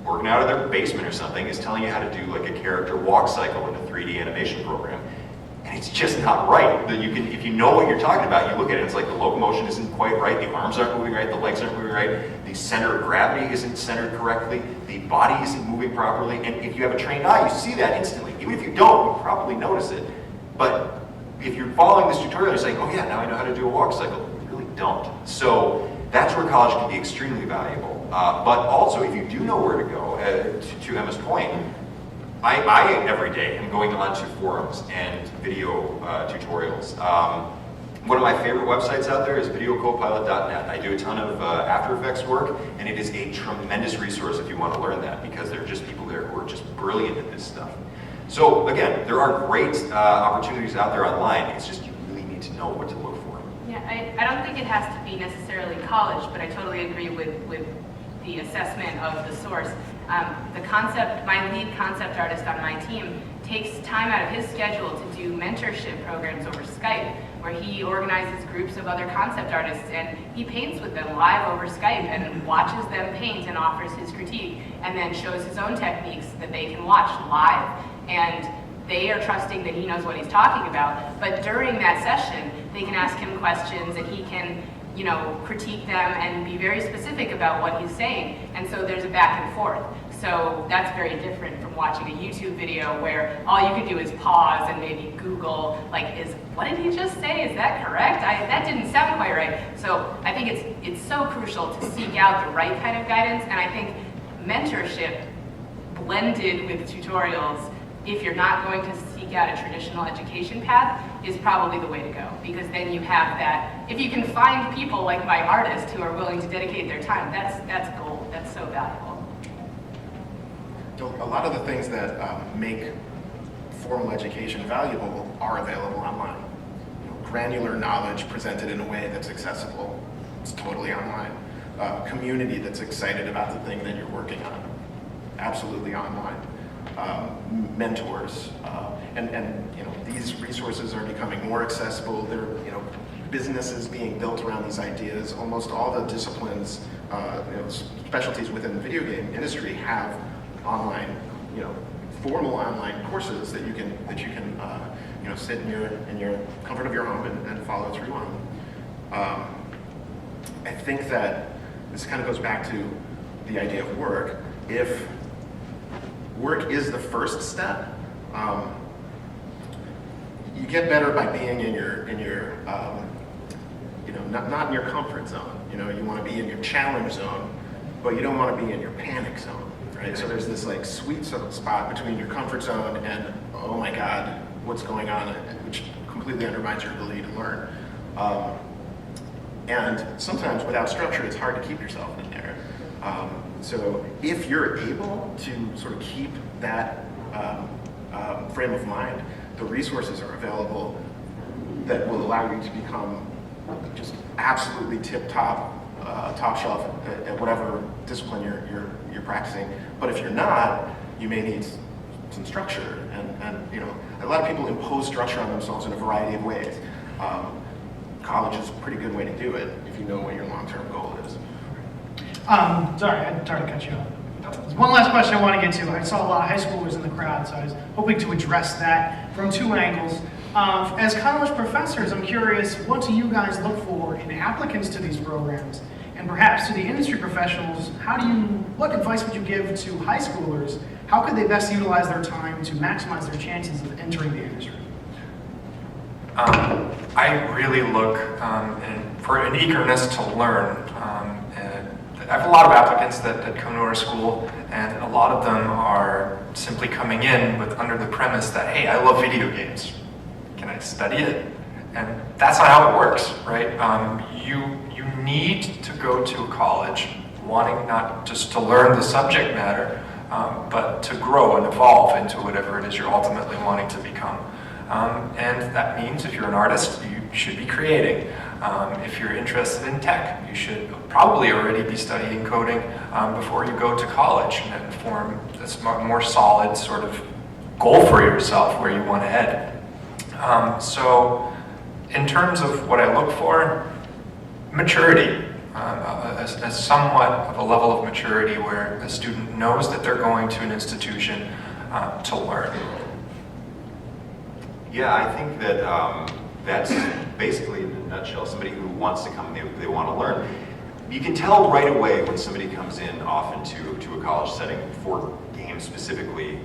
working out of their basement or something is telling you how to do like a character walk cycle in a 3D animation program. And it's just not right. If you know what you're talking about, you look at it, it's like the locomotion isn't quite right, the arms aren't moving right, the legs aren't moving right, the center of gravity isn't centered correctly, the body isn't moving properly, and if you have a trained eye, you see that instantly. Even if you don't, you probably notice it. But if you're following this tutorial, you're saying, oh yeah, now I know how to do a walk cycle. You really don't. So that's where college can be extremely valuable. But also, if you do know where to go, to Emma's point, I every day am going onto forums and video tutorials. One of my favorite websites out there is videocopilot.net. I do a ton of After Effects work, and it is a tremendous resource if you want to learn that, because there are just people there who are just brilliant at this stuff. So again, there are great opportunities out there online. It's just you really need to know what to look for. Yeah, I don't think it has to be necessarily college, but I totally agree with the assessment of the source. The concept, my lead concept artist on my team takes time out of his schedule to do mentorship programs over Skype, where he organizes groups of other concept artists and he paints with them live over Skype and watches them paint and offers his critique, and then shows his own techniques that they can watch live. And they are trusting that he knows what he's talking about. But during that session, they can ask him questions and he can, you know, critique them and be very specific about what he's saying. And so there's a back and forth. So that's very different from watching a YouTube video where all you can do is pause and maybe Google, like, what did he just say? Is that correct? That didn't sound quite right. So I think it's so crucial to seek out the right kind of guidance. And I think mentorship blended with tutorials, if you're not going to seek out a traditional education path, is probably the way to go. Because then you have that, if you can find people like my artist who are willing to dedicate their time, that's gold. That's so valuable. A lot of the things that make formal education valuable are available online. You know, granular knowledge presented in a way that's accessible, it's totally online. Community that's excited about the thing that you're working on, absolutely online. Mentors, and you know, these resources are becoming more accessible. There are, you know, businesses being built around these ideas. Almost all the disciplines, you know, specialties within the video game industry have online, you know, formal online courses that you can you know, sit in your comfort of your home and follow through on. I think that this kind of goes back to the idea of work. If work is the first step, you get better by being in your you know, not in your comfort zone. You know, you want to be in your challenge zone, but you don't want to be in your panic zone, right? So there's this like sweet spot between your comfort zone and, oh my God, what's going on, which completely undermines your ability to learn. And sometimes without structure, it's hard to keep yourself in there. So if you're able to sort of keep that frame of mind, the resources are available that will allow you to become just absolutely tip-top, top shelf at whatever discipline you're practicing. But if you're not, you may need some structure. And you know, a lot of people impose structure on themselves in a variety of ways. College is a pretty good way to do it if you know what your long-term goal is. Sorry, I tried to cut you off. There's one last question I want to get to. I saw a lot of high schoolers in the crowd, so I was hoping to address that from two angles. As college professors, I'm curious, what do you guys look for in applicants to these programs? And perhaps to the industry professionals, what advice would you give to high schoolers? How could they best utilize their time to maximize their chances of entering the industry? I really look for an eagerness to learn. I have a lot of applicants that come to our school, and a lot of them are simply coming in under the premise that, hey, I love video games. Can I study it? And that's not how it works, right? You need to go to a college wanting not just to learn the subject matter, but to grow and evolve into whatever it is you're ultimately wanting to become. And that means if you're an artist, you should be creating. If you're interested in tech, you should probably already be studying coding before you go to college and form this more solid sort of goal for yourself where you want to head. So in terms of what I look for, maturity, a somewhat of a level of maturity where a student knows that they're going to an institution to learn. Yeah, I think that that's basically, in a nutshell, somebody who wants to come, they want to learn. You can tell right away when somebody comes in often to a college setting for games specifically,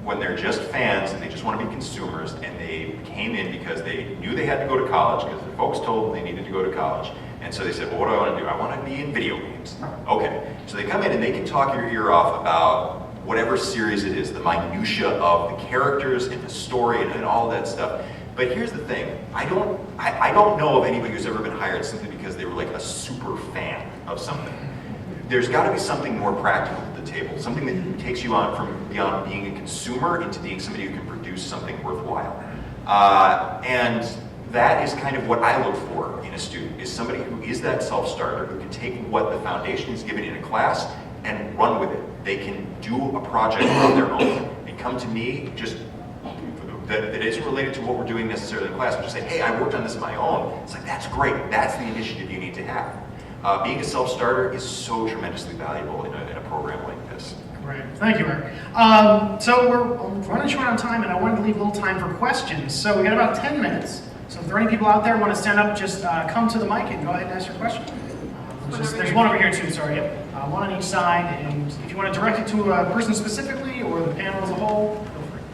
when they're just fans and they just want to be consumers, and they came in because they knew they had to go to college because the folks told them they needed to go to college. And so they said, well, what do I want to do? I want to be in video games. Okay, so they come in and they can talk your ear off about whatever series it is, the minutia of the characters and the story and all that stuff. But here's the thing, I don't know of anybody who's ever been hired simply because they were like a super fan of something. There's got to be something more practical at the table, something that takes you on from beyond being a consumer into being somebody who can produce something worthwhile. And that is kind of what I look for in a student, is somebody who is that self-starter, who can take what the foundation is given in a class and run with it. They can do a project on their own and come to me just that isn't related to what we're doing necessarily in class, but just say, hey, I worked on this on my own. It's like, that's great. That's the initiative you need to have. Being a self-starter is so tremendously valuable in a program like this. Right. Thank you, Eric. So we're running short on time, and I wanted to leave a little time for questions. So we got about 10 minutes. So if there are any people out there who want to stand up, just come to the mic and go ahead and ask your question. There's one over here too, sorry. Yep. One on each side, and if you want to direct it to a person specifically or the panel as a whole, go for it.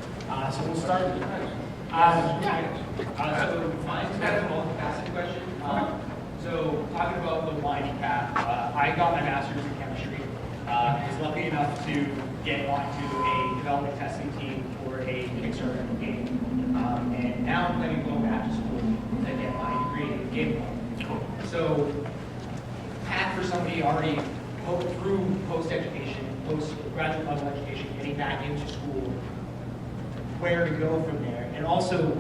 So we'll start. So mine's kind of a multifaceted question. So talking about the winding path, I got my master's in chemistry. Was lucky enough to get onto a development testing team for a Kickstarter game, and now I'm planning to go back to school to get my degree in game development. So, path for somebody already through post-education, post-graduate level education, getting back into school, where to go from there, and also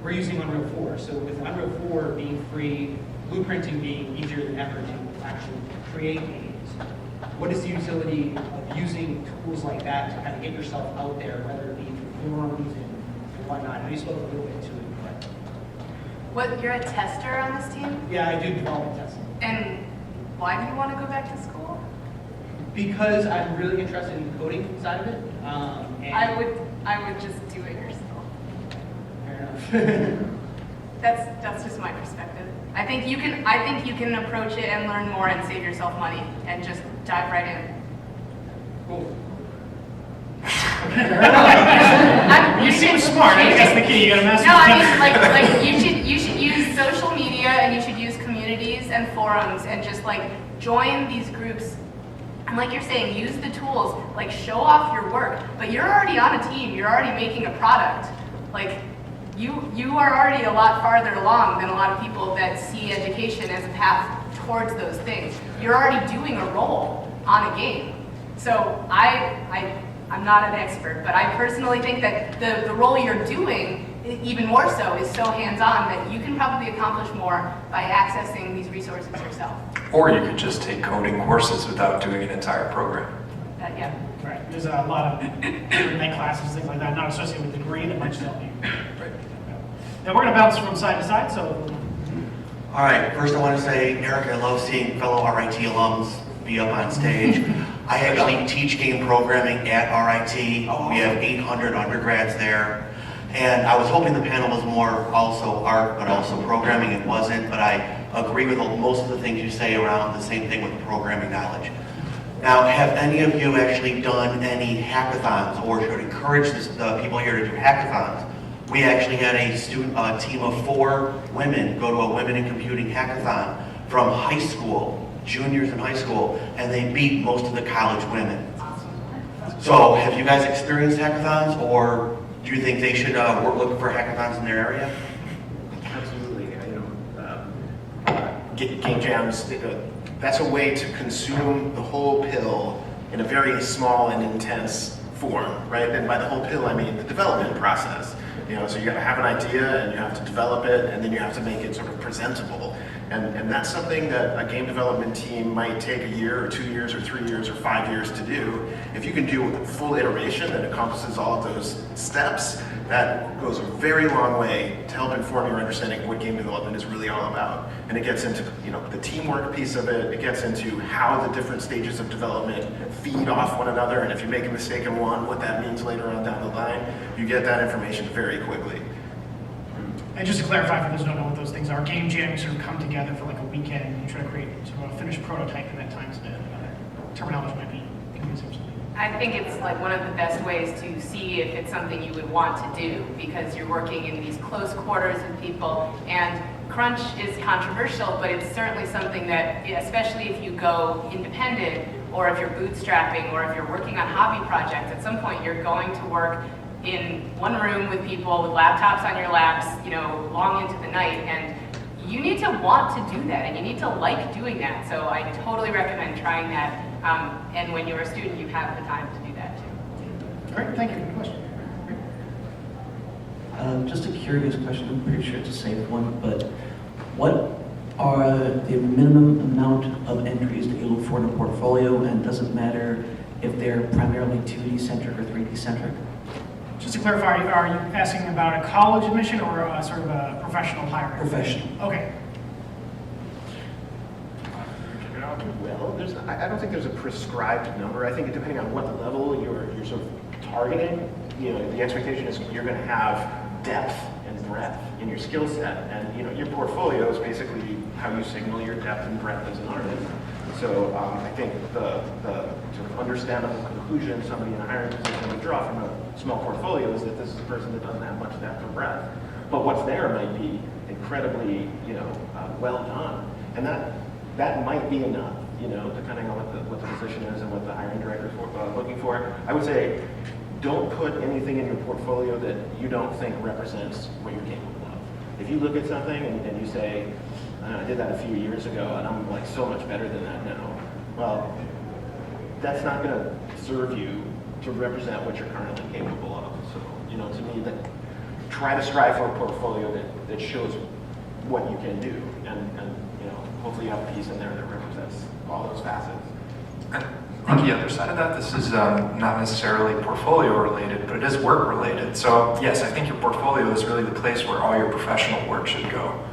we're using Unreal 4, so with Unreal 4 being free, blueprinting being easier than ever to actually create games, what is the utility of using tools like that to kind of get yourself out there, whether it be through forums and whatnot? I know you spoke a little bit to it, but... You're a tester on this team? Yeah, I do development testing. And why do you want to go back to school? Because I'm really interested in the coding side of it. And I would just do it yourself. Fair enough. That's just my perspective. I think you can approach it and learn more and save yourself money and just dive right in. Cool. You seem smart. I think that's the key. You got a master. No, I mean, you should use social media, and you should use communities and forums, and just like join these groups. And like you're saying, use the tools, like show off your work. But you're already on a team. You're already making a product. Like you are already a lot farther along than a lot of people that see education as a path towards those things. You're already doing a role on a game. So I'm not an expert, but I personally think that the role you're doing, even more so, is so hands-on that you can probably accomplish more by accessing these resources yourself. Or you could just take coding courses without doing an entire program. Yeah. Right. There's a lot of night classes, things like that, not associated with the degree, that might just help you. Right. Now we're going to bounce from side to side, so. All right, first I want to say, Eric, I love seeing fellow RIT alums be up on stage. I actually teach game programming at RIT. We have 800 undergrads there. And I was hoping the panel was more also art, but also programming. It wasn't, but I agree with most of the things you say around the same thing with the programming knowledge. Now, have any of you actually done any hackathons, or should encourage the people here to do hackathons? We actually had a team of 4 women go to a Women in Computing hackathon from high school, juniors in high school, and they beat most of the college women. So have you guys experienced hackathons, or do you think they should look for hackathons in their area? Absolutely. Game jams, that's a way to consume the whole pill in a very small and intense form, right? And by the whole pill, I mean the development process. So you got to have an idea, and you have to develop it, and then you have to make it sort of presentable. And that's something that a game development team might take a year, or 2 years, or 3 years, or 5 years to do. If you can do a full iteration that encompasses all of those steps, that goes a very long way to help inform your understanding of what game development is really all about. And it gets into the teamwork piece of it. It gets into how the different stages of development feed off one another. And if you make a mistake in one, what that means later on down the line. You get that information very quickly. And just to clarify for those who don't know what those things are, game jams sort of come together for like a weekend and you try to create sort of a finished prototype in that time span. Terminology might be confusing. I think it's like one of the best ways to see if it's something you would want to do, because you're working in these close quarters with people, and crunch is controversial, but it's certainly something that, especially if you go independent, or if you're bootstrapping, or if you're working on hobby projects, at some point you're going to work in one room with people with laptops on your laps, you know, long into the night, and you need to want to do that, and you need to like doing that. So I totally recommend trying that. And when you're a student, you have the time to do that too. Great, thank you. Good question. Just a curious question, I'm pretty sure it's a safe one, but what are the minimum amount of entries that you look for in a portfolio, and does it matter if they're primarily 2D centric or 3D centric? Just to clarify, are you asking about a college admission or a sort of a professional hiring? Professional. Okay. Well, I don't think there's a prescribed number. I think depending on what level you're sort of targeting, you know, the expectation is you're going to have depth and breadth in your skill set, and you know, your portfolio is basically how you signal your depth and breadth as an artist. So I think the sort of understandable conclusion somebody in a hiring position would draw from a small portfolio is that this is a person that doesn't have much depth or breadth, but what's there might be incredibly, you know, well done, and that might be enough, you know, depending on what the position is and what the hiring director is looking for. I would say, don't put anything in your portfolio that you don't think represents what you're capable of. If you look at something and you say, I did that a few years ago and I'm like so much better than that now, well, that's not going to serve you to represent what you're currently capable of. So, you know, to me, try to strive for a portfolio that shows what you can do, and you know, hopefully you have a piece in there that represents all those facets. And on the other side of that, this is not necessarily portfolio related, but it is work related. So yes, I think your portfolio is really the place where all your professional work should go.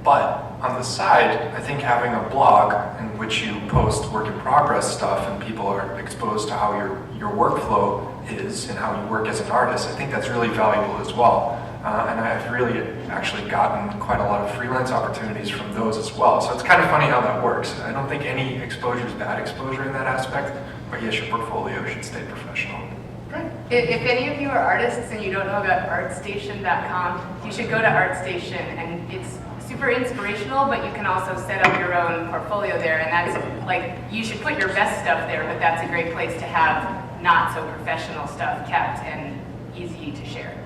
But on the side, I think having a blog in which you post work in progress stuff and people are exposed to how your workflow is and how you work as an artist, I think that's really valuable as well. And I've really actually gotten quite a lot of freelance opportunities from those as well. So it's kind of funny how that works. I don't think any exposure is bad exposure in that aspect, but yes, your portfolio should stay professional. Great. If any of you are artists and you don't know about artstation.com, you should go to ArtStation, and it's super inspirational, but you can also set up your own portfolio there, and that's like, you should put your best stuff there, but that's a great place to have not so professional stuff kept and easy to share.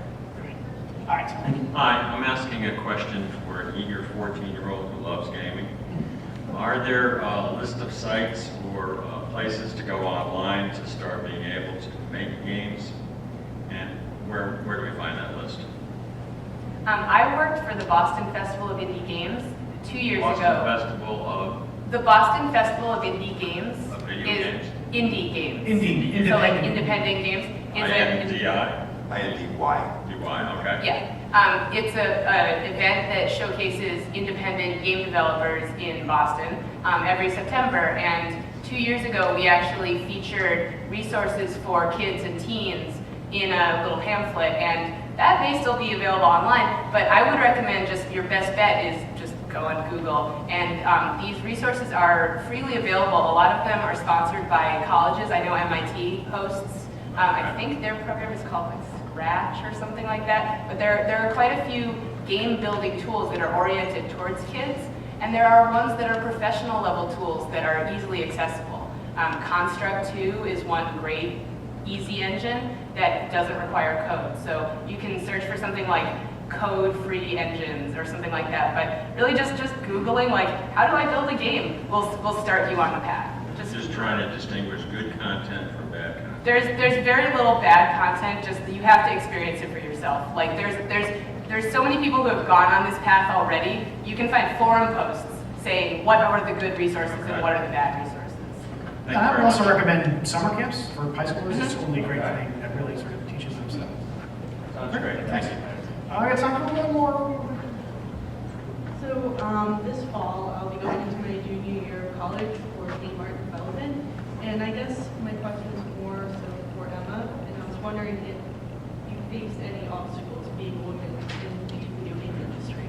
All right. Hi, I'm asking a question for an eager 14-year-old who loves gaming. Are there a list of sites or places to go online to start being able to make games? And where do we find that list? I worked for the Boston Festival of Indie Games 2 years ago. The Boston Festival of Indie Games is indie games. Indie. So like independent games. I-N-D-I? I-N-D-Y. Okay. Yeah. It's an event that showcases independent game developers in Boston every September. And 2 years ago, we actually featured resources for kids and teens in a little pamphlet. And that may still be available online, but I would recommend just your best bet is just go on Google. And these resources are freely available. A lot of them are sponsored by colleges. I know MIT hosts. I think their program is called like Scratch or something like that. But there are quite a few game building tools that are oriented towards kids. And there are ones that are professional level tools that are easily accessible. Construct 2 is one great easy engine that doesn't require code. So you can search for something like code-free engines or something like that. But really just Googling like, how do I build a game will start you on the path. Just trying to distinguish good content from bad content. There's very little bad content, just you have to experience it for yourself. Like there's so many people who have gone on this path already. You can find forum posts saying what are the good resources and what are the bad resources. I would also recommend summer camps for high schoolers. It's only a great thing that really sort of teaches them stuff. Sounds great. Thanks. I got time for a little more. So this fall, I'll be going into my junior year of college for game art development. And I guess my question is more so for Emma. And I was wondering if you faced any obstacles being a woman in the video game industry.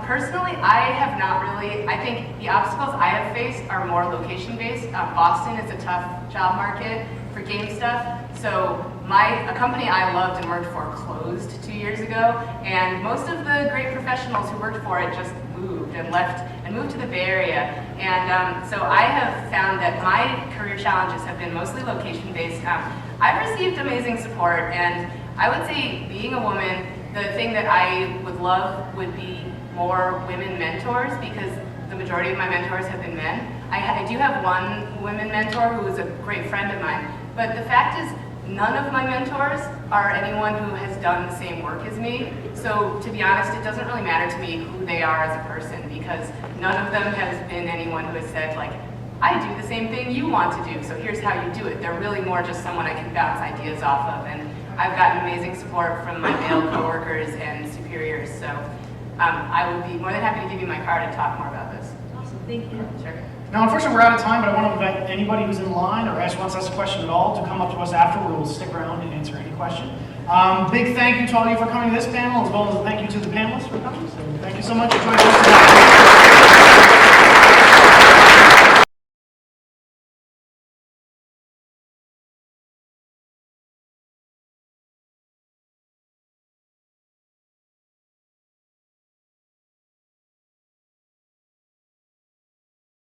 Personally, I have not really. I think the obstacles I have faced are more location-based. Boston is a tough job market for game stuff. So a company I loved and worked for closed 2 years ago, and most of the great professionals who worked for it just moved and left and moved to the Bay Area. And so I have found that my career challenges have been mostly location-based. I've received amazing support, and I would say being a woman, the thing that I would love would be more women mentors, because the majority of my mentors have been men. I do have one women mentor who is a great friend of mine, but the fact is none of my mentors are anyone who has done the same work as me. So to be honest, it doesn't really matter to me who they are as a person, because none of them has been anyone who has said, like, I do the same thing you want to do, so here's how you do it. They're really more just someone I can bounce ideas off of, and I've gotten amazing support from my male coworkers and superiors, so I would be more than happy to give you my card and talk more about this. Awesome, thank you. Sure. Now, unfortunately, we're out of time, but I want to invite anybody who's in line or wants to ask a question at all to come up to us after. We'll stick around and answer any question. Big thank you to all of you for coming to this panel, as well as a thank you to the panelists for coming. So thank you so much for joining us today.